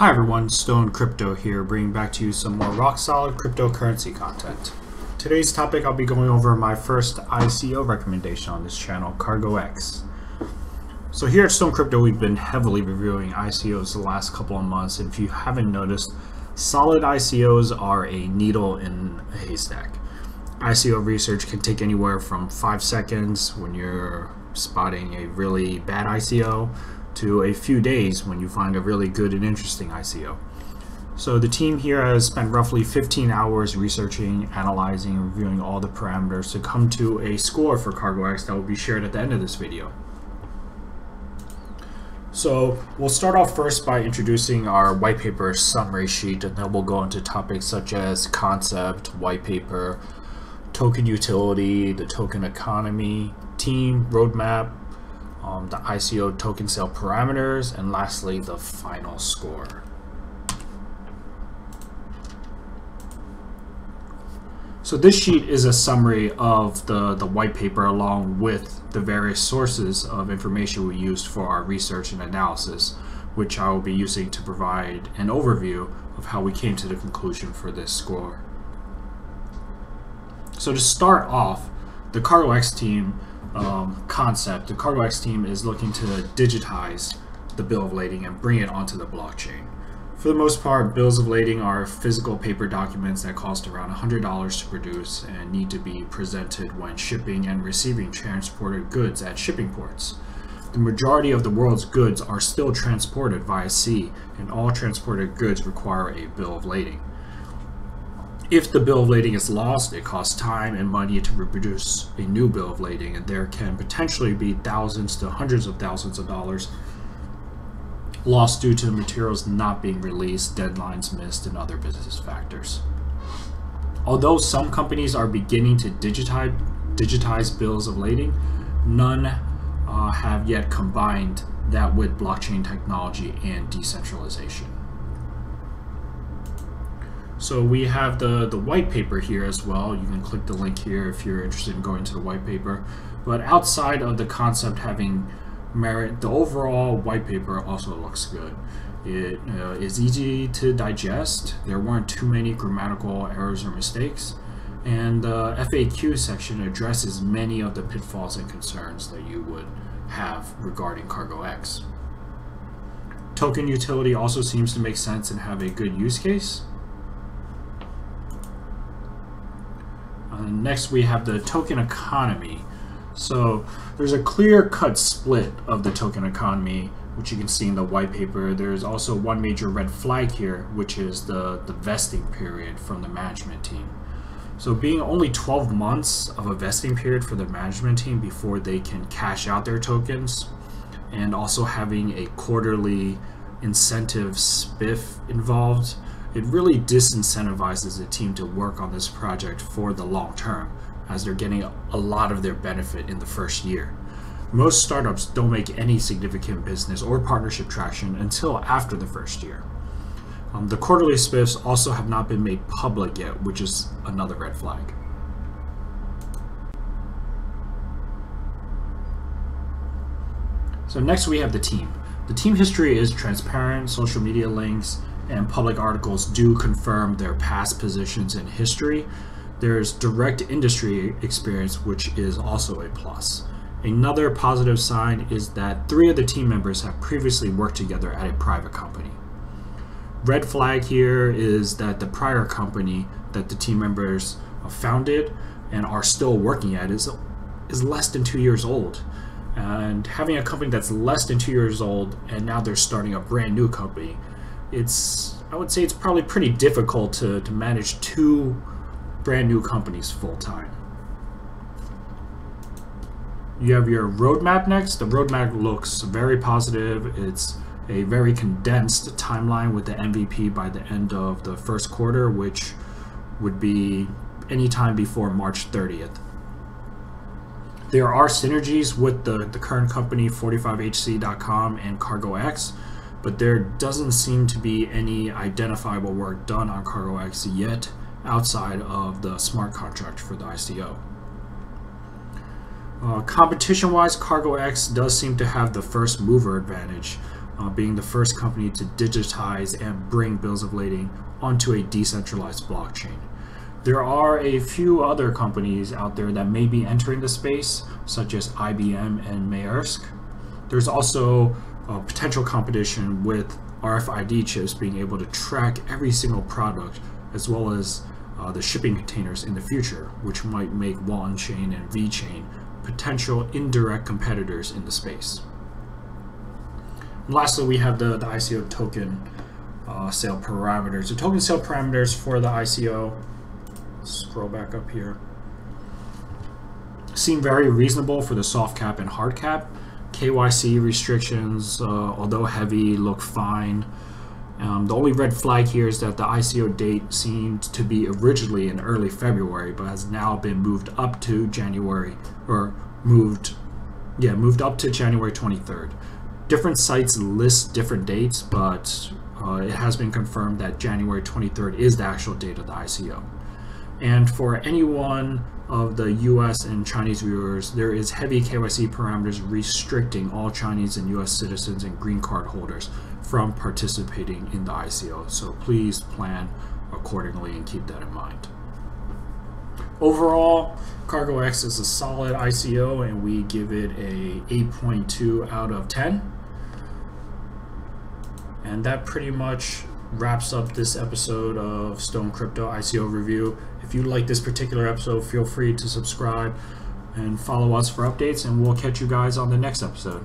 Hi everyone, Stone Crypto here, bringing back to you some more rock-solid cryptocurrency content. Today's topic, I'll be going over my first ICO recommendation on this channel, CargoX. So here at Stone Crypto, we've been heavily reviewing ICOs the last couple of months, and if you haven't noticed, solid ICOs are a needle in a haystack. ICO research can take anywhere from 5 seconds when you're spotting a really bad ICO to a few days when you find a really good and interesting ICO. So the team here has spent roughly 15 hours researching, analyzing, and reviewing all the parameters to come to a score for CargoX that will be shared at the end of this video. So we'll start off first by introducing our white paper summary sheet, and then we'll go into topics such as concept, white paper, token utility, the token economy, team, roadmap, the ICO token sale parameters, and lastly the final score. So this sheet is a summary of the white paper along with the various sources of information we used for our research and analysis, which I will be using to provide an overview of how we came to the conclusion for this score. So to start off, the CargoX team concept, the CargoX team is looking to digitize the bill of lading and bring it onto the blockchain. For the most part, bills of lading are physical paper documents that cost around $100 to produce and need to be presented when shipping and receiving transported goods at shipping ports. The majority of the world's goods are still transported via sea, and all transported goods require a bill of lading. If the bill of lading is lost, it costs time and money to reproduce a new bill of lading, and there can potentially be thousands to hundreds of thousands of dollars lost due to materials not being released, deadlines missed, and other business factors. Although some companies are beginning to digitize bills of lading, none have yet combined that with blockchain technology and decentralization. So we have the white paper here as well. You can click the link here if you're interested in going to the white paper. But outside of the concept having merit, the overall white paper also looks good. It is easy to digest. There weren't too many grammatical errors or mistakes. And the FAQ section addresses many of the pitfalls and concerns that you would have regarding CargoX. Token utility also seems to make sense and have a good use case. Next we have the token economy. So there's a clear-cut split of the token economy, which you can see in the white paper. There's also one major red flag here, which is the vesting period from the management team. So being only 12 months of a vesting period for the management team before they can cash out their tokens, and also having a quarterly incentive spiff involved, it really disincentivizes the team to work on this project for the long term, as they're getting a lot of their benefit in the first year. Most startups don't make any significant business or partnership traction until after the first year. The quarterly spiffs also have not been made public yet, which is another red flag. So next we have the team. The team history is transparent. Social media links and public articles do confirm their past positions in history. There's direct industry experience, which is also a plus. Another positive sign is that 3 of the team members have previously worked together at a private company. Red flag here is that the prior company that the team members founded and are still working at is less than 2 years old. And having a company that's less than 2 years old and now they're starting a brand new company, I would say it's probably pretty difficult to manage 2 brand new companies full time. You have your roadmap next. The roadmap looks very positive. It's a very condensed timeline with the MVP by the end of the first quarter, which would be anytime before March 30th. There are synergies with the current company 45hc.com and CargoX, but there doesn't seem to be any identifiable work done on CargoX yet outside of the smart contract for the ICO. Competition-wise, CargoX does seem to have the first mover advantage. being the first company to digitize and bring bills of lading onto a decentralized blockchain. There are a few other companies out there that may be entering the space, such as IBM and Maersk. There's also potential competition with RFID chips being able to track every single product, as well as the shipping containers in the future, which might make Walton Chain and VeChain potential indirect competitors in the space. And lastly, we have the ICO token sale parameters. The token sale parameters for the ICO, scroll back up here, seem very reasonable for the soft cap and hard cap. KYC restrictions, although heavy, look fine. The only red flag here is that the ICO date seemed to be originally in early February, but has now been moved up to January, or moved up to January 23rd. Different sites list different dates, but it has been confirmed that January 23rd is the actual date of the ICO. And for anyone of the US and Chinese viewers, there is heavy KYC parameters restricting all Chinese and US citizens and green card holders from participating in the ICO. So please plan accordingly and keep that in mind. Overall, CargoX is a solid ICO and we give it a 8.2 out of 10. And that pretty much wraps up this episode of Stone Crypto ICO Review. If you like this particular episode, feel free to subscribe and follow us for updates, and we'll catch you guys on the next episode.